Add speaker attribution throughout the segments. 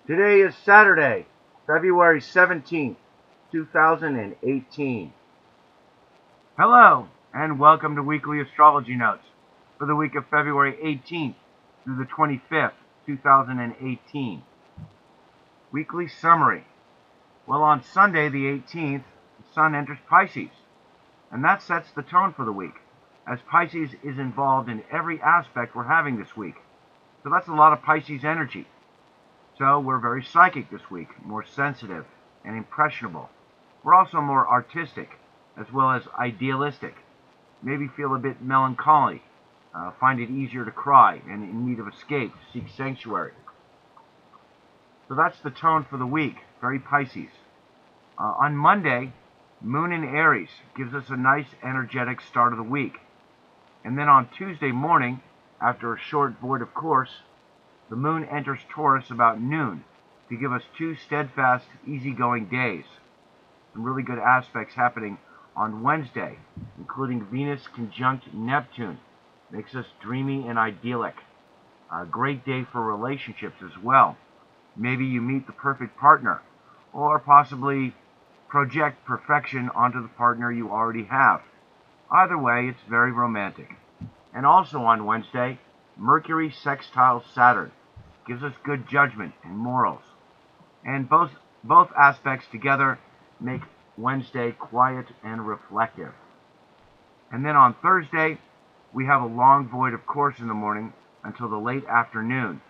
Speaker 1: Today is Saturday, February 17th, 2018. Hello, and welcome to Weekly Astrology Notes for the week of February 18th through the 25th, 2018. Weekly Summary. Well, on Sunday the 18th, the Sun enters Pisces, and that sets the tone for the week, as Pisces is involved in every aspect we're having this week. So that's a lot of Pisces energy. So we're very psychic this week, more sensitive and impressionable. We're also more artistic, as well as idealistic. Maybe feel a bit melancholy, find it easier to cry, and in need of escape, seek sanctuary. So that's the tone for the week, very Pisces. On Monday, Moon in Aries gives us a nice energetic start of the week. And then on Tuesday morning, after a short void of course, the Moon enters Taurus about noon to give us 2 steadfast, easygoing days. Some really good aspects happening on Wednesday, including Venus conjunct Neptune. Makes us dreamy and idyllic. A great day for relationships as well. Maybe you meet the perfect partner, or possibly project perfection onto the partner you already have. Either way, it's very romantic. And also on Wednesday, Mercury sextile Saturn gives us good judgment and morals. And both aspects together make Wednesday quiet and reflective. And then on Thursday, we have a long void of course in the morning until the late afternoon,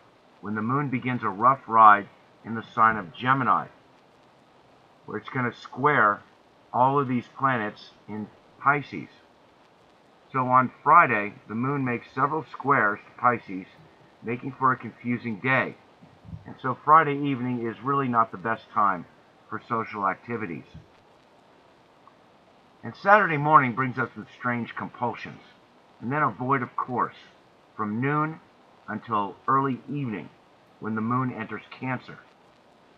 Speaker 1: when the Moon begins a rough ride in the sign of Gemini, where it's going to square all of these planets in Pisces. So on Friday, the Moon makes several squares to Pisces, making for a confusing day. And so Friday evening is really not the best time for social activities. And Saturday morning brings us some strange compulsions, and then a void of course from noon until early evening, when the Moon enters Cancer.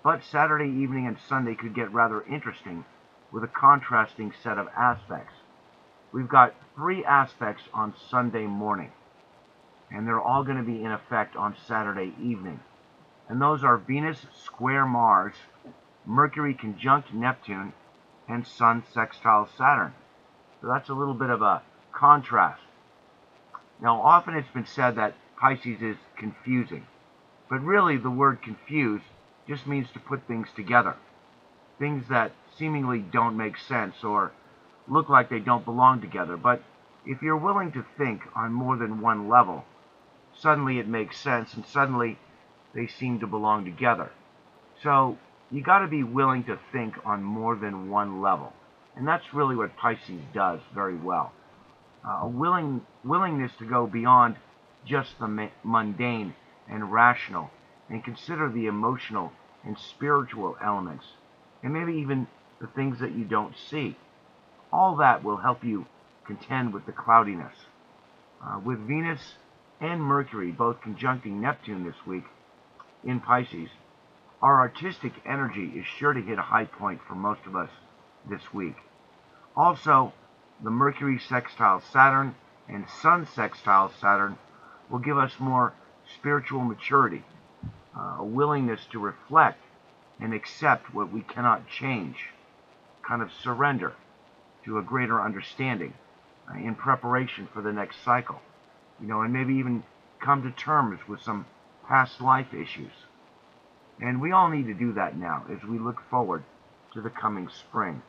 Speaker 1: But Saturday evening and Sunday could get rather interesting with a contrasting set of aspects. We've got 3 aspects on Sunday morning, and they're all going to be in effect on Saturday evening. And those are Venus square Mars, Mercury conjunct Neptune, and Sun sextile Saturn. So that's a little bit of a contrast. Now, often it's been said that Pisces is confusing, but really the word confuse just means to put things together. Things that seemingly don't make sense or look like they don't belong together. But if you're willing to think on more than one level, suddenly it makes sense, and suddenly they seem to belong together. So you got to be willing to think on more than one level. And that's really what Pisces does very well. A willingness to go beyond just the mundane and rational, and consider the emotional and spiritual elements, and maybe even the things that you don't see. All that will help you contend with the cloudiness. With Venus and Mercury both conjuncting Neptune this week in Pisces, our artistic energy is sure to hit a high point for most of us this week. Also, the Mercury sextile Saturn and Sun sextile Saturn will give us more spiritual maturity, a willingness to reflect and accept what we cannot change, kind of surrender to a greater understanding in preparation for the next cycle, and maybe even come to terms with some past life issues. And we all need to do that now as we look forward to the coming spring.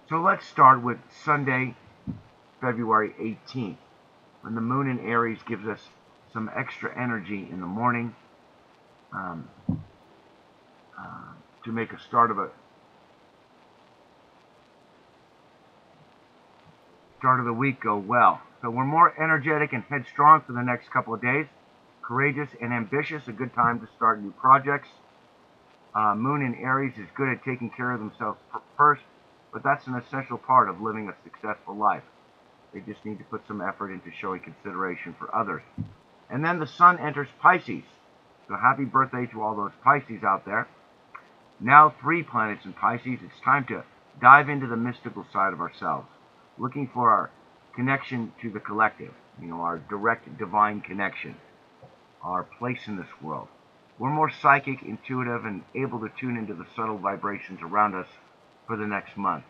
Speaker 1: So let's start with Sunday, February 18th, when the Moon in Aries gives us some extra energy in the morning to make a start of the week go well. So we're more energetic and headstrong for the next couple of days. Courageous and ambitious, a good time to start new projects. Moon in Aries is good at taking care of themselves first, but that's an essential part of living a successful life. They just need to put some effort into showing consideration for others. And then the Sun enters Pisces. So happy birthday to all those Pisces out there. Now 3 planets in Pisces. It's time to dive into the mystical side of ourselves, looking for our connection to the collective, our direct divine connection, our place in this world. We're more psychic, intuitive, and able to tune into the subtle vibrations around us for the next month.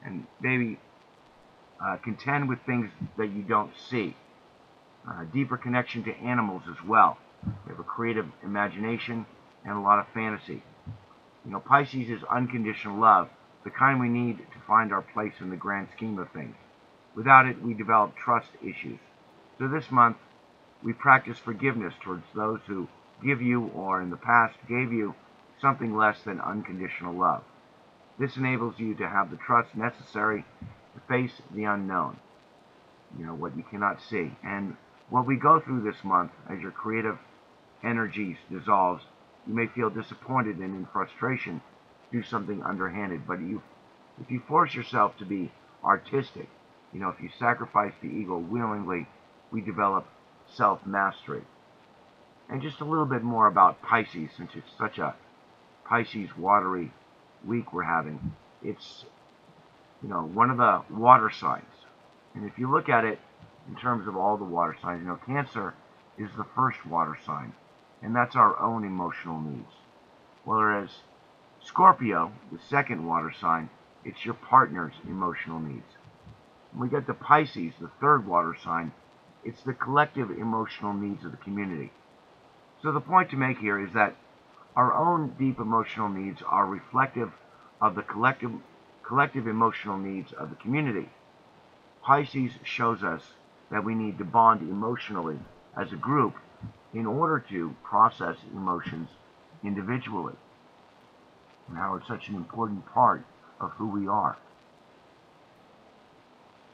Speaker 1: And maybe contend with things that you don't see. Deeper connection to animals as well. We have a creative imagination and a lot of fantasy. You know, Pisces is unconditional love, the kind we need to find our place in the grand scheme of things. Without it, we develop trust issues. So this month, we practice forgiveness towards those who give you, or in the past gave you, something less than unconditional love. This enables you to have the trust necessary to face the unknown, you know, what you cannot see. And what we go through this month, as your creative energies dissolves, you may feel disappointed and in frustration do something underhanded. But if you force yourself to be artistic, you know, if you sacrifice the ego willingly, we develop self-mastery. And just a little bit more about Pisces, since it's such a Pisces watery week we're having. It's, you know, one of the water signs. And if you look at it in terms of all the water signs, you know, Cancer is the first water sign, and that's our own emotional needs. Whereas Scorpio, the second water sign, it's your partner's emotional needs. When we get to Pisces, the third water sign, it's the collective emotional needs of the community. So the point to make here is that our own deep emotional needs are reflective of the collective emotional needs of the community. Pisces shows us that we need to bond emotionally as a group in order to process emotions individually, and how it's such an important part of who we are.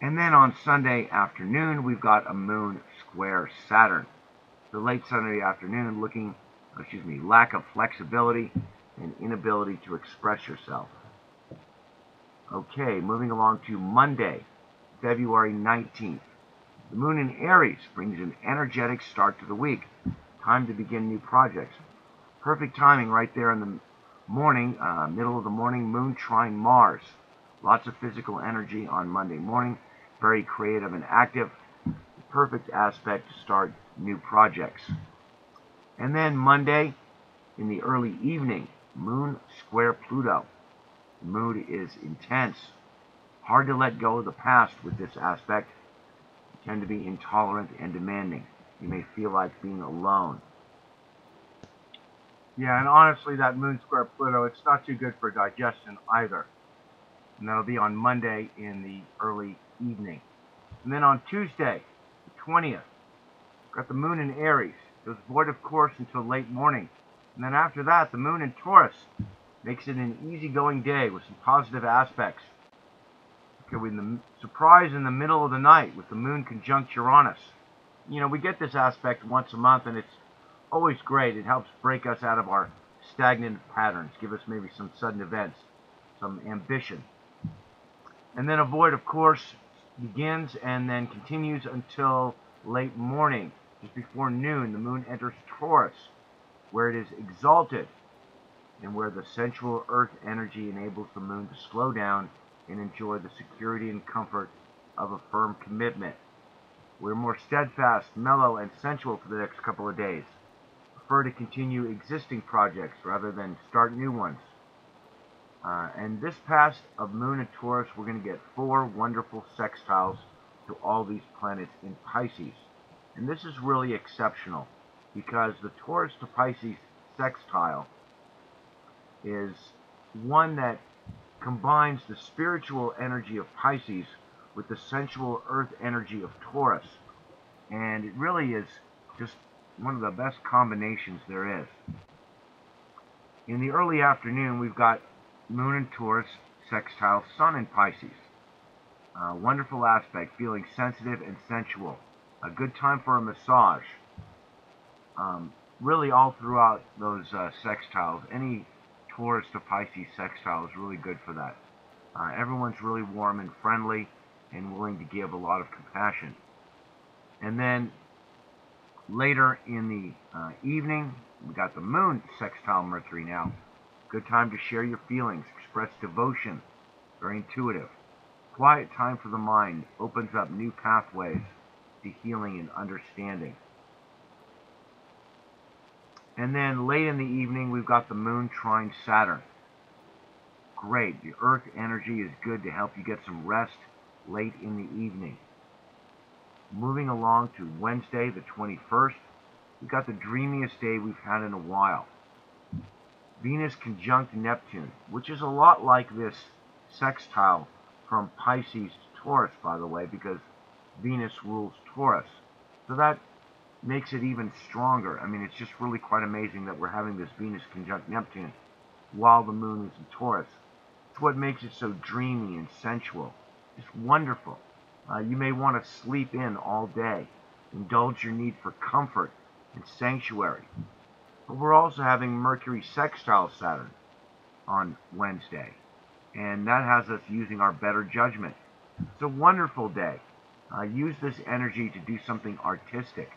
Speaker 1: And then on Sunday afternoon, we've got a moon square Saturn. The late Sunday afternoon, lack of flexibility and inability to express yourself. Okay, moving along to Monday, February 19th. The moon in Aries brings an energetic start to the week. Time to begin new projects. Perfect timing right there in the morning, middle of the morning, moon trine Mars. Lots of physical energy on Monday morning. Very creative and active. Perfect aspect to start new projects. And then Monday, in the early evening, moon square Pluto. The mood is intense. Hard to let go of the past with this aspect. You tend to be intolerant and demanding. You may feel like being alone. Yeah, and honestly, that moon square Pluto, it's not too good for digestion either. And that'll be on Monday in the early evening. And then on Tuesday, the 20th, got the moon in Aries. It goes void of course until late morning. And then after that, the moon in Taurus makes it an easygoing day with some positive aspects. Okay, with the surprise in the middle of the night with the moon conjunct Uranus. You know, we get this aspect once a month, and it's always great. It helps break us out of our stagnant patterns, give us maybe some sudden events, some ambition. And then a void, of course, begins and then continues until late morning. Just before noon, the moon enters Taurus, where it is exalted, and where the sensual earth energy enables the moon to slow down and enjoy the security and comfort of a firm commitment. We're more steadfast, mellow, and sensual for the next couple of days. Prefer to continue existing projects rather than start new ones. And this pass of Moon and Taurus, we're going to get 4 wonderful sextiles to all these planets in Pisces. And this is really exceptional because the Taurus to Pisces sextile is one that combines the spiritual energy of Pisces with the sensual earth energy of Taurus. And it really is just one of the best combinations there is. In the early afternoon, we've got Moon in Taurus sextile Sun in Pisces. Wonderful aspect, feeling sensitive and sensual. A good time for a massage. Really all throughout those sextiles, any Taurus to Pisces sextile is really good for that. Everyone's really warm and friendly and willing to give a lot of compassion. And then later in the evening, we got the moon sextile Mercury now. Good time to share your feelings, express devotion, very intuitive. Quiet time for the mind, opens up new pathways to healing and understanding. And then late in the evening, we've got the moon trine Saturn. Great. The earth energy is good to help you get some rest late in the evening. Moving along to Wednesday, the 21st, we've got the dreamiest day we've had in a while. Venus conjunct Neptune, which is a lot like this sextile from Pisces to Taurus, by the way, because Venus rules Taurus. So that makes it even stronger. I mean, it's just really quite amazing that we're having this Venus conjunct Neptune while the moon is in Taurus. It's what makes it so dreamy and sensual. It's wonderful. You may want to sleep in all day, indulge your need for comfort and sanctuary. But we're also having Mercury sextile Saturn on Wednesday, and that has us using our better judgment. It's a wonderful day. Use this energy to do something artistic.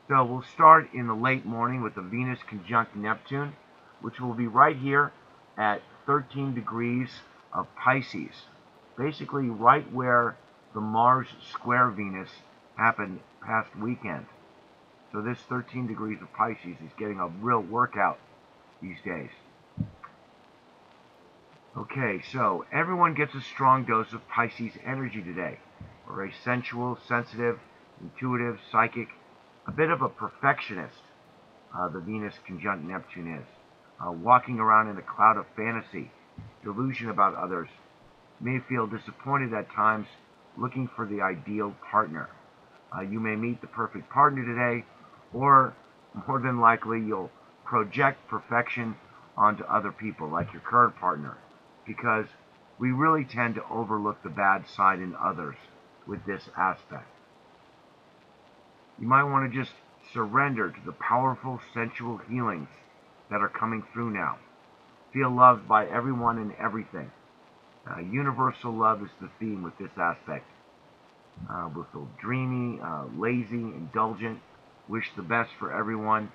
Speaker 1: So we'll start in the late morning with the Venus conjunct Neptune, which will be right here at 13 degrees of Pisces. Basically right where the Mars square Venus happened past weekend. So this 13 degrees of Pisces is getting a real workout these days. Okay, so everyone gets a strong dose of Pisces energy today. We're very sensual, sensitive, intuitive, psychic, a bit of a perfectionist, the Venus conjunct Neptune is. Walking around in a cloud of fantasy, delusion about others, may feel disappointed at times, looking for the ideal partner. You may meet the perfect partner today, or more than likely you'll project perfection onto other people, like your current partner, because we really tend to overlook the bad side in others with this aspect. You might want to just surrender to the powerful sensual healings that are coming through now. Feel loved by everyone and everything. Universal love is the theme with this aspect. We'll feel dreamy, lazy, indulgent, wish the best for everyone.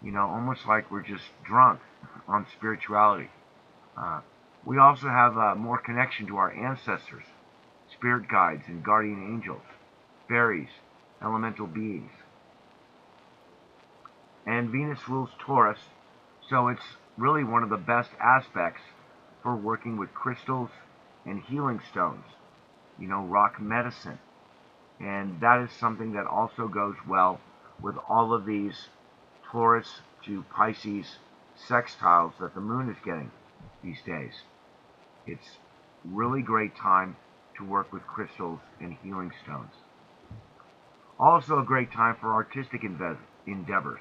Speaker 1: You know, almost like we're just drunk on spirituality. We also have more connection to our ancestors, spirit guides and guardian angels, fairies, elemental beings. And Venus rules Taurus, so it's really one of the best aspects for working with crystals and healing stones, you know, rock medicine. And that is something that also goes well with all of these Taurus to Pisces sextiles that the moon is getting these days. It's really great time to work with crystals and healing stones. Also a great time for artistic endeavors.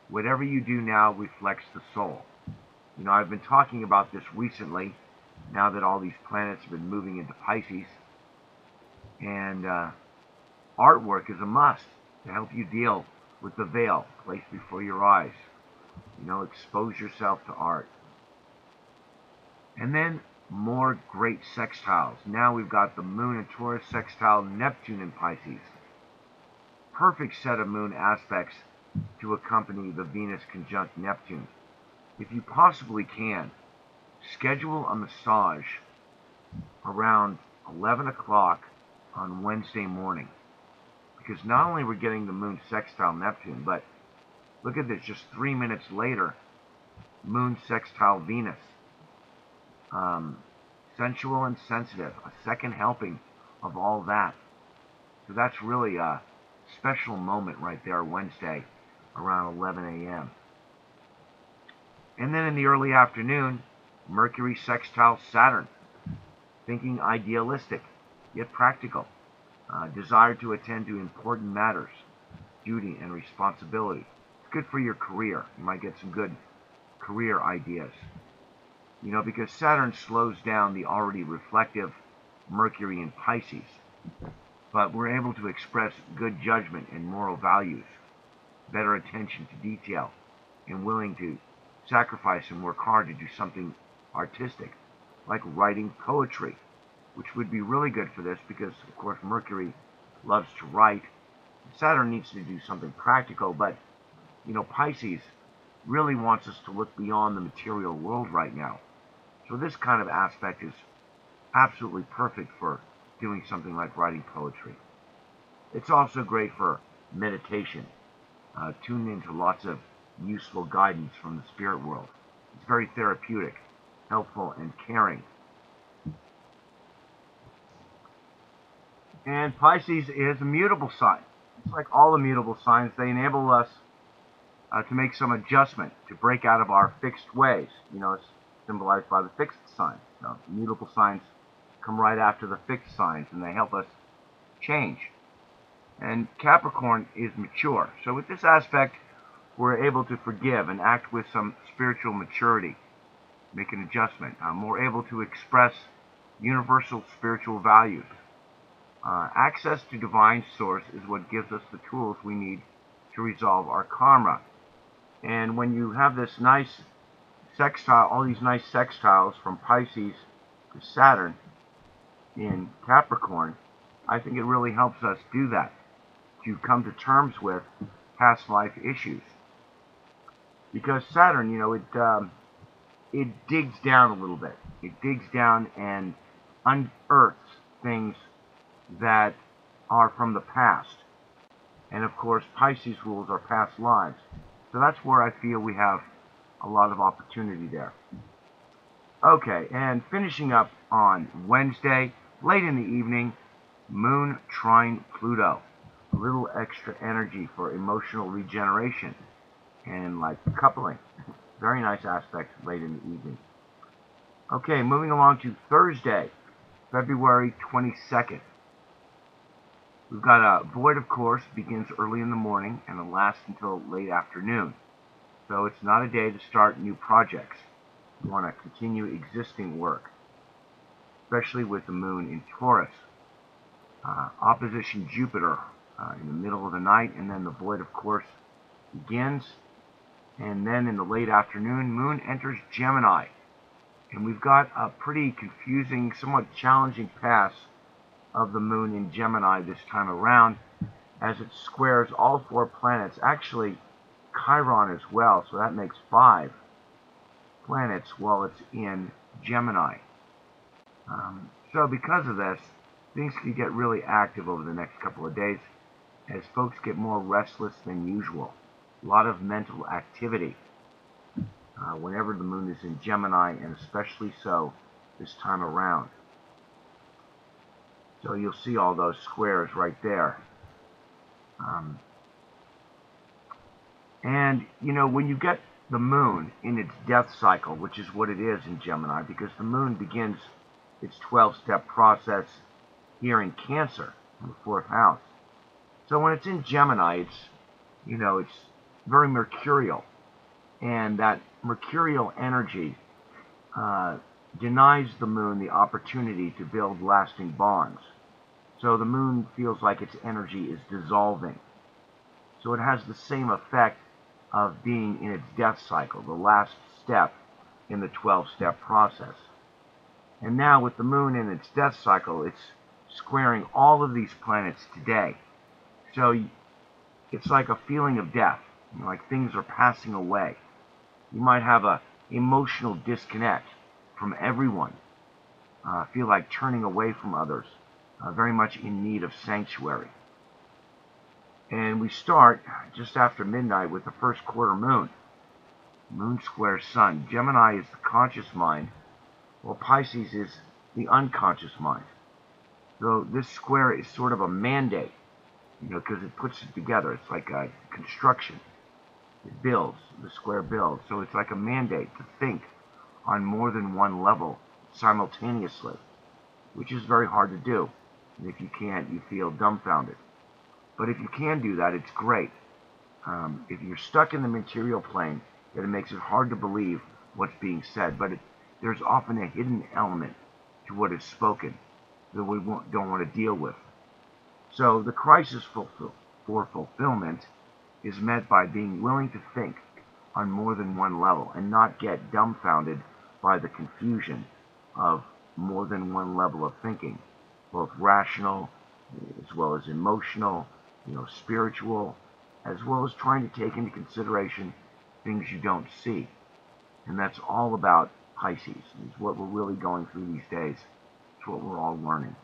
Speaker 1: Whatever you do now reflects the soul. You know, I've been talking about this recently, now that all these planets have been moving into Pisces. And artwork is a must to help you deal with the veil placed before your eyes. You know, expose yourself to art. And then more great sextiles. Now we've got the moon in Taurus sextile Neptune in Pisces. Perfect set of moon aspects to accompany the Venus conjunct Neptune. If you possibly can, schedule a massage around 11 o'clock on Wednesday morning. Because not only we're getting the moon sextile Neptune, but look at this, just 3 minutes later, moon sextile Venus. Sensual and sensitive, a second helping of all that. So that's really a special moment right there Wednesday around 11 a.m. And then in the early afternoon, Mercury sextile Saturn. Thinking idealistic, yet practical. Desire to attend to important matters, duty and responsibility. It's good for your career. You might get some good career ideas. You know, because Saturn slows down the already reflective Mercury in Pisces. But we're able to express good judgment and moral values, better attention to detail, and willing to sacrifice and work hard to do something artistic, like writing poetry, which would be really good for this because, of course, Mercury loves to write. Saturn needs to do something practical, but, you know, Pisces really wants us to look beyond the material world right now. So this kind of aspect is absolutely perfect for doing something like writing poetry. It's also great for meditation tune into lots of useful guidance from the spirit world. It's very therapeutic, helpful, and caring. And Pisces is a mutable sign. It's like all the mutable signs. They enable us to make some adjustment, to break out of our fixed ways. You know, it's symbolized by the fixed signs. You know, the mutable signs come right after the fixed signs, and they help us change. And Capricorn is mature. So with this aspect, we're able to forgive and act with some spiritual maturity, make an adjustment, more able to express universal spiritual values. Access to divine source is what gives us the tools we need to resolve our karma. And when you have this nice sextile, all these nice sextiles from Pisces to Saturn in Capricorn, I think it really helps us do that, to come to terms with past life issues. Because Saturn, you know, it digs down a little bit. It digs down and unearths things that are from the past. And of course, Pisces rules our past lives. So that's where I feel we have a lot of opportunity there. Okay, and finishing up on Wednesday, late in the evening, Moon trine Pluto. A little extra energy for emotional regeneration and like coupling. Very nice aspect late in the evening. Okay, moving along to Thursday, February 22nd. We've got a void, of course, begins early in the morning and it lasts until late afternoon. So it's not a day to start new projects. You want to continue existing work, especially with the moon in Taurus. Opposition Jupiter in the middle of the night, and then the void, of course, begins. And then in the late afternoon, moon enters Gemini. And we've got a pretty confusing, somewhat challenging pass of the moon in Gemini this time around, as it squares all 4 planets, actually Chiron as well, so that makes 5 planets while it's in Gemini. So because of this, things can get really active over the next couple of days as folks get more restless than usual. A lot of mental activity whenever the moon is in Gemini, and especially so this time around. So you'll see all those squares right there. And, you know, when you get the moon in its death cycle, which is what it is in Gemini, because the moon begins its 12-step process here in Cancer, in the 4th house. So when it's in Gemini, it's, you know, it's very mercurial. And that mercurial energy denies the moon the opportunity to build lasting bonds. So the moon feels like its energy is dissolving. So it has the same effect of being in its death cycle, the last step in the 12-step process. And now with the moon in its death cycle, it's squaring all of these planets today. So it's like a feeling of death, you know, like things are passing away. You might have an emotional disconnect from everyone, feel like turning away from others, very much in need of sanctuary. And we start just after midnight with the first quarter moon. Moon squares Sun. Gemini is the conscious mind, while Pisces is the unconscious mind. So this square is sort of a mandate, you know, because it puts it together. It's like a construction. It builds, the square builds. So it's like a mandate to think on more than one level simultaneously, which is very hard to do. And if you can't, you feel dumbfounded. But if you can do that, it's great. If you're stuck in the material plane, then it makes it hard to believe what's being said. But there's often a hidden element to what is spoken that we don't want to deal with. So the crisis for fulfillment is met by being willing to think on more than one level and not get dumbfounded by the confusion of more than one level of thinking, both rational as well as emotional, you know, spiritual, as well as trying to take into consideration things you don't see. And that's all about Pisces. It's what we're really going through these days. It's what we're all learning.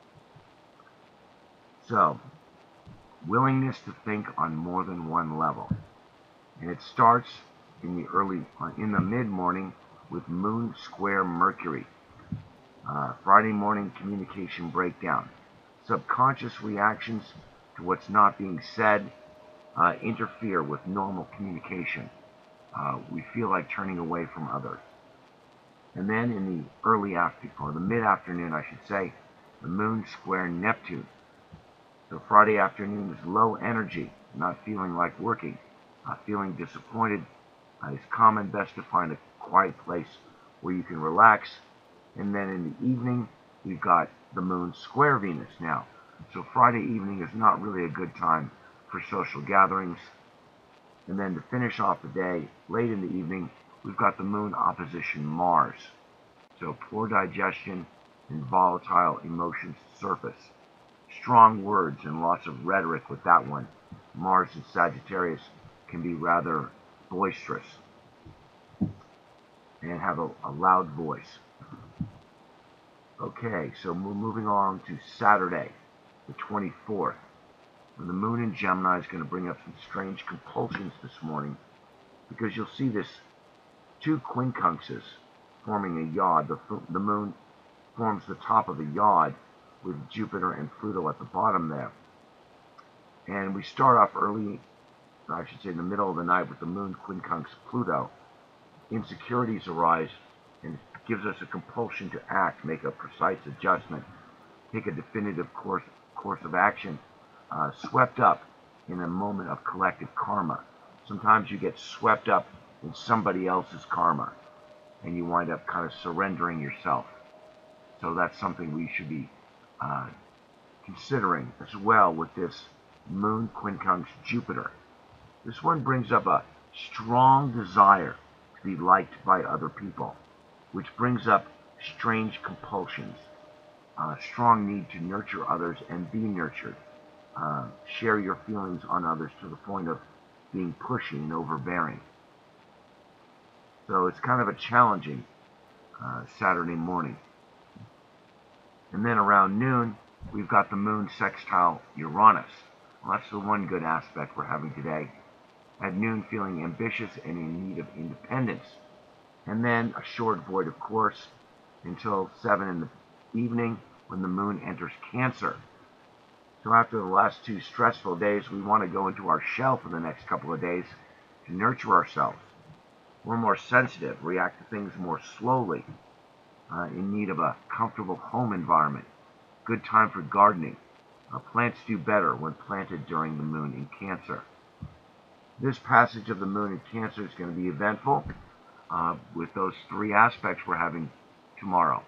Speaker 1: So, willingness to think on more than one level. And it starts in the mid-morning with Moon square Mercury. Friday morning communication breakdown. Subconscious reactions to what's not being said interfere with normal communication. We feel like turning away from others. And then in the early afternoon, or the mid-afternoon, I should say, the Moon square Neptune. So Friday afternoon is low energy, not feeling like working, feeling disappointed. It's common, best to find a quiet place where you can relax. And then in the evening, we've got the Moon square Venus now. So Friday evening is not really a good time for social gatherings. And then to finish off the day, late in the evening, we've got the Moon opposition Mars. So poor digestion and volatile emotions surface. Strong words and lots of rhetoric with that one. Mars and Sagittarius can be rather boisterous and have a loud voice. Okay, so we're moving on to Saturday, the 24th. When the Moon in Gemini is going to bring up some strange compulsions this morning, because you'll see this two quincunxes forming a yod. The Moon forms the top of a yod with Jupiter and Pluto at the bottom there. And we start off early, I should say in the middle of the night, with the Moon quincunx Pluto. Insecurities arise and gives us a compulsion to act, make a precise adjustment, take a definitive course of action, swept up in a moment of collective karma. Sometimes you get swept up in somebody else's karma, and you wind up kind of surrendering yourself. So that's something we should be considering as well with this Moon quincunx Jupiter. This one brings up a strong desire to be liked by other people, which brings up strange compulsions, strong need to nurture others and be nurtured, share your feelings on others to the point of being pushy and overbearing. So it's kind of a challenging Saturday morning. And then around noon, we've got the Moon sextile Uranus. Well, that's the one good aspect we're having today. At noon, feeling ambitious and in need of independence. And then a short void, of course, until 7 in the evening when the Moon enters Cancer. So after the last two stressful days, we want to go into our shell for the next couple of days to nurture ourselves. We're more sensitive, react to things more slowly, in need of a comfortable home environment. Good time for gardening. Plants do better when planted during the Moon in Cancer. This passage of the Moon in Cancer is going to be eventful with those three aspects we're having tomorrow.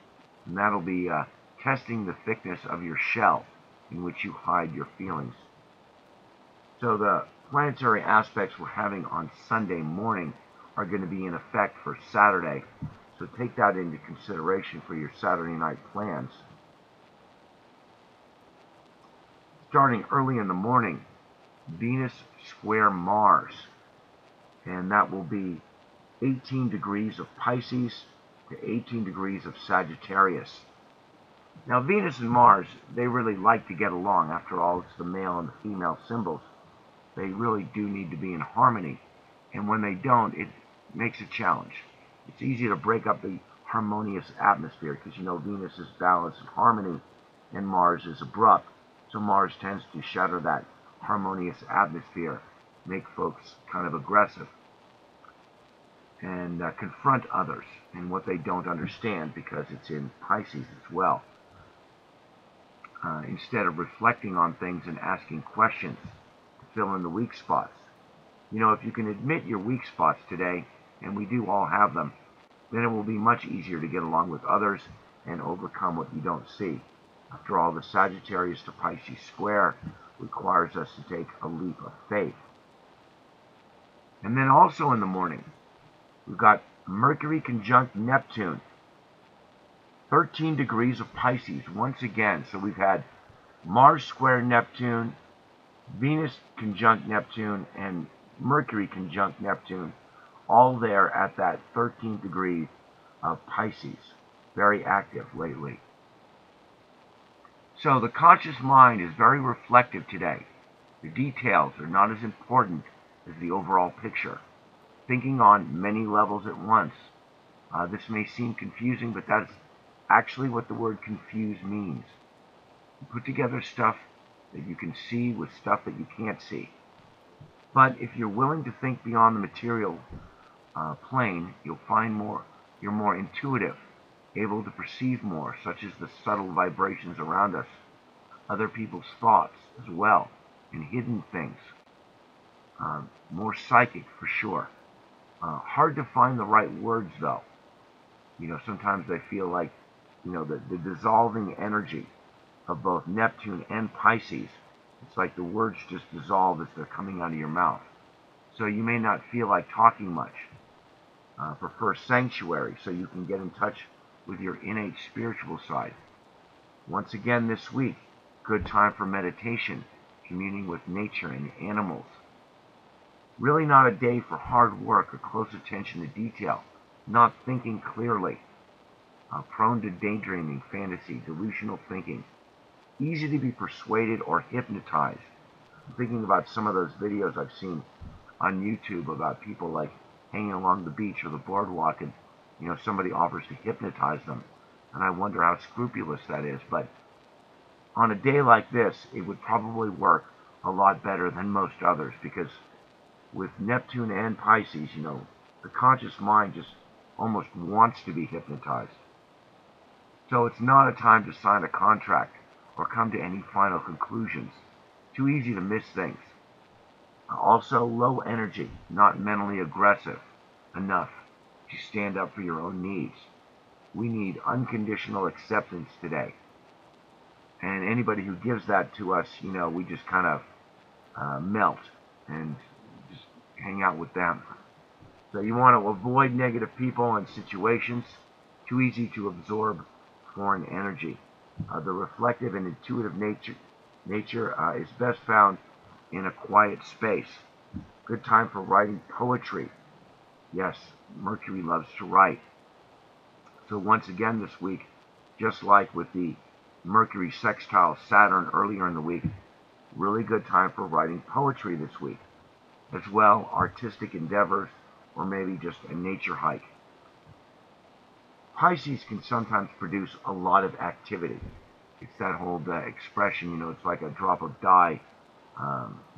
Speaker 1: And that'll be testing the thickness of your shell in which you hide your feelings. So the planetary aspects we're having on Sunday morning are going to be in effect for Saturday. So take that into consideration for your Saturday night plans. Starting early in the morning, Venus square Mars, and that will be 18 degrees of Pisces to 18 degrees of Sagittarius. Now Venus and Mars, they really like to get along. After all, it's the male and the female symbols. They really do need to be in harmony, and when they don't, it makes a challenge. It's easy to break up the harmonious atmosphere because you know Venus is balance and harmony and Mars is abrupt. So Mars tends to shatter that harmonious atmosphere, make folks kind of aggressive, and confront others in what they don't understand because it's in Pisces as well. Instead of reflecting on things and asking questions to fill in the weak spots. You know, if you can admit your weak spots today, and we do all have them, then it will be much easier to get along with others and overcome what you don't see. After all, the Sagittarius to Pisces square requires us to take a leap of faith. And then also in the morning, we've got Mercury conjunct Neptune, 13 degrees of Pisces once again. So we've had Mars square Neptune, Venus conjunct Neptune, and Mercury conjunct Neptune, all there at that 13 degrees of Pisces. Very active lately. So the conscious mind is very reflective today. The details are not as important is the overall picture. Thinking on many levels at once. This may seem confusing, but that's actually what the word confuse means. You put together stuff that you can see with stuff that you can't see. But if you're willing to think beyond the material plane, you'll find you're more intuitive, able to perceive more, such as the subtle vibrations around us, other people's thoughts as well, and hidden things. More psychic for sure. Hard to find the right words though. Sometimes I feel like, the dissolving energy of both Neptune and Pisces, it's like the words just dissolve as they're coming out of your mouth. So you may not feel like talking much. Prefer sanctuary so you can get in touch with your innate spiritual side. Once again this week, good time for meditation, communing with nature and animals. Really not a day for hard work or close attention to detail, not thinking clearly. Prone to daydreaming, fantasy, delusional thinking. Easy to be persuaded or hypnotized. I'm thinking about some of those videos I've seen on YouTube about people like hanging along the beach or the boardwalk and somebody offers to hypnotize them. And I wonder how scrupulous that is. But on a day like this, it would probably work a lot better than most others, because with Neptune and Pisces, the conscious mind just almost wants to be hypnotized. So it's not a time to sign a contract or come to any final conclusions. Too easy to miss things. Also, low energy, not mentally aggressive enough to stand up for your own needs. We need unconditional acceptance today. And anybody who gives that to us, we just kind of melt and just hang out with them. So you want to avoid negative people and situations. Too easy to absorb foreign energy. The reflective and intuitive nature is best found in a quiet space. Good time for writing poetry. Yes, Mercury loves to write. So once again this week, just like with the Mercury sextile Saturn earlier in the week, really good time for writing poetry this week. As well, artistic endeavors, or maybe just a nature hike. Pisces can sometimes produce a lot of activity. It's that whole expression, it's like a drop of dye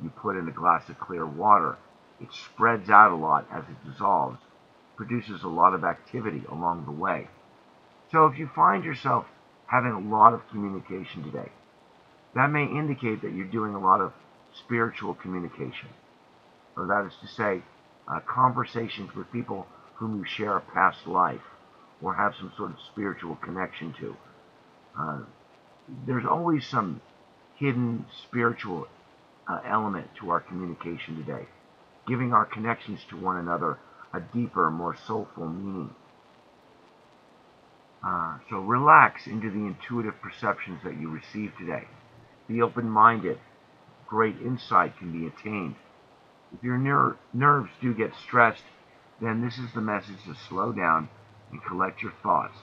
Speaker 1: you put in a glass of clear water. It spreads out a lot as it dissolves, produces a lot of activity along the way. So if you find yourself having a lot of communication today, that may indicate that you're doing a lot of spiritual communication. Or that is to say, conversations with people whom you share a past life or have some sort of spiritual connection to. There's always some hidden spiritual element to our communication today, giving our connections to one another a deeper, more soulful meaning. So relax into the intuitive perceptions that you receive today. Be open-minded. Great insight can be attained. If your nerves do get stressed, then this is the message to slow down and collect your thoughts.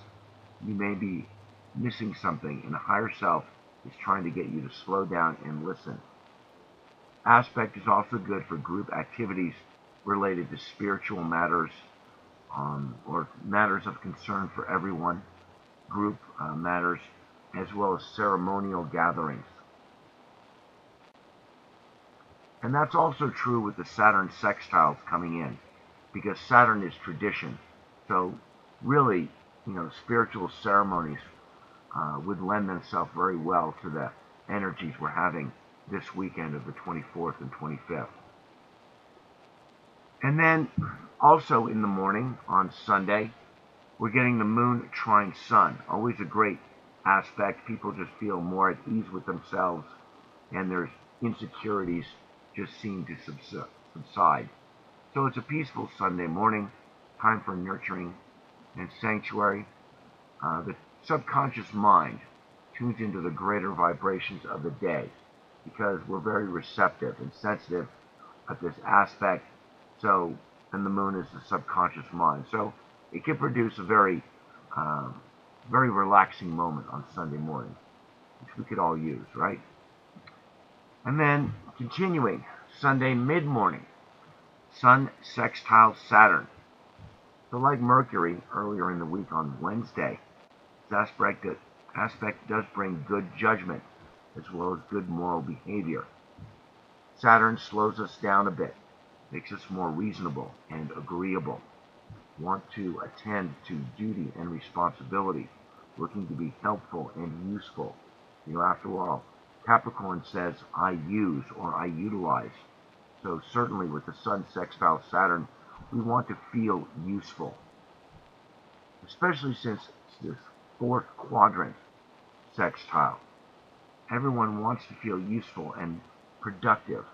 Speaker 1: You may be missing something, and the higher self is trying to get you to slow down and listen. Aspect is also good for group activities related to spiritual matters or matters of concern for everyone, group matters, as well as ceremonial gatherings. And that's also true with the Saturn sextiles coming in, because Saturn is tradition. So really, spiritual ceremonies would lend themselves very well to the energies we're having this weekend of the 24th and 25th. And then also in the morning on Sunday, we're getting the moon trine sun. Always a great aspect. People just feel more at ease with themselves, and their insecurities just seem to subside. So it's a peaceful Sunday morning, time for nurturing and sanctuary. The subconscious mind tunes into the greater vibrations of the day because we're very receptive and sensitive at this aspect. So, and the moon is the subconscious mind. So it can produce a very relaxing moment on Sunday morning, which we could all use, right? And then continuing, Sunday mid-morning, Sun sextile Saturn. So like Mercury earlier in the week on Wednesday, this aspect does bring good judgment as well as good moral behavior. Saturn slows us down a bit, makes us more reasonable and agreeable, want to attend to duty and responsibility, looking to be helpful and useful. After all, Capricorn says, I use or I utilize. So certainly with the Sun sextile Saturn, we want to feel useful, especially since it's this fourth quadrant sextile. Everyone wants to feel useful and productive,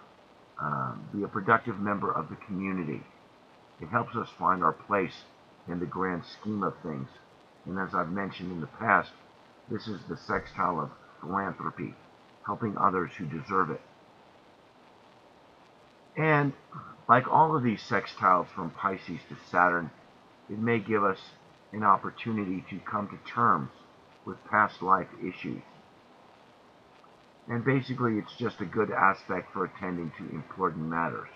Speaker 1: be a productive member of the community. It helps us find our place in the grand scheme of things. And as I've mentioned in the past, this is the sextile of philanthropy, helping others who deserve it. And like all of these sextiles from Pisces to Saturn, it may give us an opportunity to come to terms with past life issues. And basically, it's just a good aspect for attending to important matters.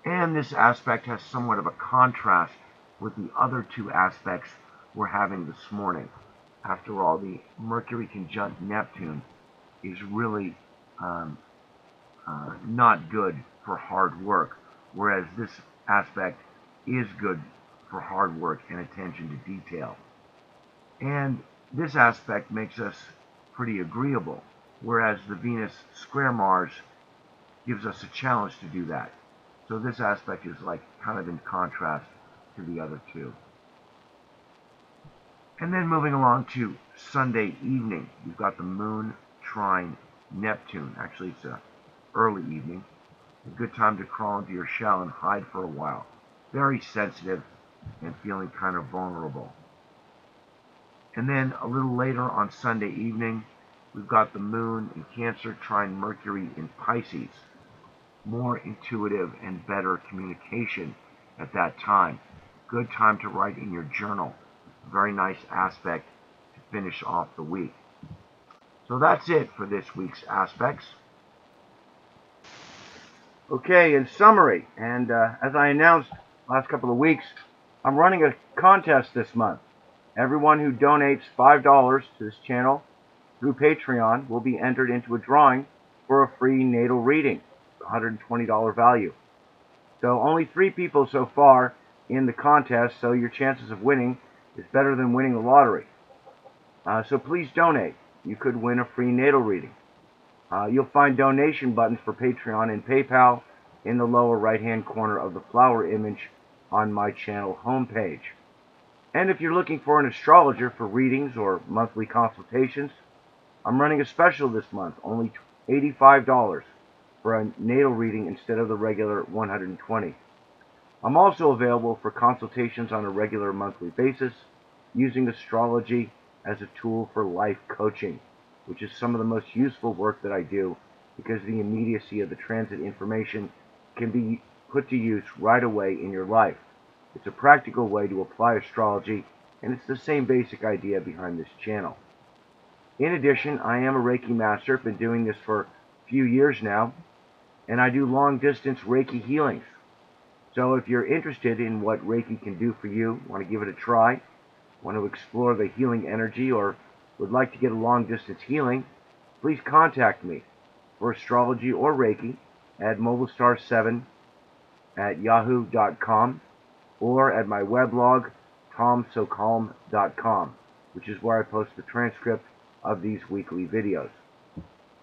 Speaker 1: And this aspect has somewhat of a contrast with the other two aspects we're having this morning. After all, the Mercury conjunct Neptune is really not good for hard work, whereas this aspect is good for hard work and attention to detail. And this aspect makes us pretty agreeable, whereas the Venus square Mars gives us a challenge to do that. So this aspect is like kind of in contrast to the other two. And then moving along to Sunday evening, we've got the Moon trine Neptune. Actually, it's an early evening. A good time to crawl into your shell and hide for a while. Very sensitive and feeling kind of vulnerable. And then a little later on Sunday evening, we've got the Moon in Cancer trine Mercury in Pisces. More intuitive and better communication at that time. Good time to write in your journal. Very nice aspect to finish off the week. So that's it for this week's aspects. Okay, in summary, and as I announced last couple of weeks, I'm running a contest this month. Everyone who donates $5 to this channel through Patreon will be entered into a drawing for a free natal reading, $120 value. So only 3 people so far in the contest, so your chances of winning is better than winning the lottery. So please donate. You could win a free natal reading. You'll find donation buttons for Patreon and PayPal in the lower right-hand corner of the flower image on my channel homepage. And if you're looking for an astrologer for readings or monthly consultations, I'm running a special this month, only $85 for a natal reading instead of the regular $120. I'm also available for consultations on a regular monthly basis, using astrology as a tool for life coaching, which is some of the most useful work that I do because the immediacy of the transit information can be put to use right away in your life. It's a practical way to apply astrology, and it's the same basic idea behind this channel. In addition, I am a Reiki master, been doing this for a few years now, and I do long-distance Reiki healings. So if you're interested in what Reiki can do for you, want to give it a try, want to explore the healing energy, or would like to get a long-distance healing, please contact me for astrology or Reiki at mobilestar7@yahoo.com or at my weblog, tomsocalm.com, which is where I post the transcript of these weekly videos.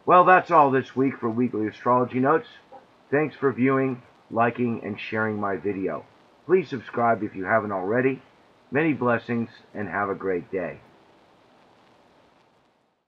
Speaker 1: Well, that's all this week for Weekly Astrology Notes. Thanks for viewing, liking, and sharing my video. Please subscribe if you haven't already. Many blessings, and have a great day.